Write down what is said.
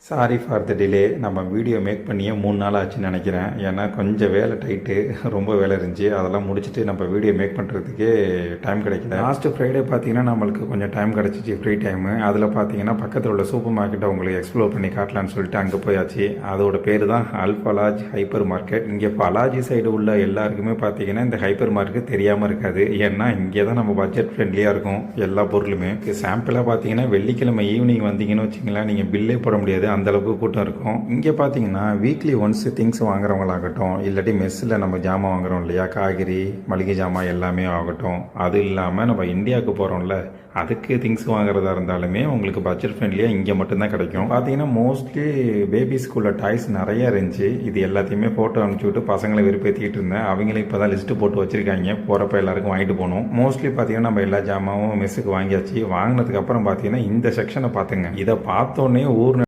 Sorry for the delay. நம்ம video make பண்ணியே 3 நாள் ஆச்சுன்னு நினைக்கிறேன். ஏன்னா கொஞ்சம் வேலை டைட்டு, ரொம்ப வேலை இருந்துச்சு. அதெல்லாம் முடிச்சுட்டு நம்ம வீடியோ மேக் பண்ணுறதுக்கே டைம் கிடைக்கல. லாஸ்ட்டு ஃப்ரைடே பார்த்தீங்கன்னா நம்மளுக்கு கொஞ்சம் டைம் கிடச்சிச்சு, ஃப்ரீ டைமு. அதில் பார்த்தீங்கன்னா பக்கத்தில் உள்ள சூப்பர் மார்க்கெட்டை உங்களுக்கு எக்ஸ்ப்ளோர் பண்ணி காட்டலான்னு சொல்லிட்டு அங்கே போயாச்சு. அதோட பேர் தான் அல்ஃபலாஜ் ஹைப்பர் மார்க்கெட். இங்கே பலாஜி சைடு உள்ள எல்லாருக்குமே பார்த்தீங்கன்னா இந்த ஹைப்பர் மார்க்கெட் தெரியாமல் இருக்காது. ஏன்னா இங்கே தான் நம்ம பட்ஜெட் ஃப்ரெண்ட்லியாக இருக்கும் எல்லா பொருளுமே. சாம்பிளாக பார்த்தீங்கன்னா வெள்ளிக்கிழமை ஈவினிங் வந்தீங்கன்னு வச்சிங்களேன், நீங்கள் பில்லே போட முடியாது, அந்த அளவுக்கு கூட்டம் இருக்கும். இங்கே பார்த்தீங்கன்னா வீக்லி ஒன்ஸ் திங்ஸ் வாங்குறவங்களாகட்டும், இல்லாட்டி மெஸ்ஸில் நம்ம ஜாமான் வாங்குறோம் இல்லையா, காய்கறி மளிகை ஜாமான் எல்லாமே ஆகட்டும், அது இல்லாமல் நம்ம இந்தியாவுக்கு போகிறோம்ல, அதுக்கு திங்ஸ் வாங்குறதா இருந்தாலுமே உங்களுக்கு பட்ஜெட் ஃப்ரெண்ட்லியாக இங்கே மட்டும்தான் கிடைக்கும். பார்த்தீங்கன்னா மோஸ்ட்லி பேபி ஸ்கூலில் டாய்ஸ் நிறைய இருந்துச்சு. இது எல்லாத்தையுமே ஃபோட்டோ அனுப்பிச்சி விட்டு பசங்களை விருப்பத்திக்கிட்டு இருந்தேன். அவங்களே இப்போ தான் லிஸ்ட்டு போட்டு வச்சுருக்காங்க, போகிறப்ப எல்லாருக்கும் வாங்கிட்டு போகணும். மோஸ்ட்லி பார்த்தீங்கன்னா நம்ம எல்லா ஜாமாவும் மெஸ்ஸுக்கு வாங்கியாச்சு. வாங்கினதுக்கப்புறம் பார்த்தீங்கன்னா இந்த செக்ஷனை பார்த்துங்க. இதை பார்த்தோன்னே ஊர்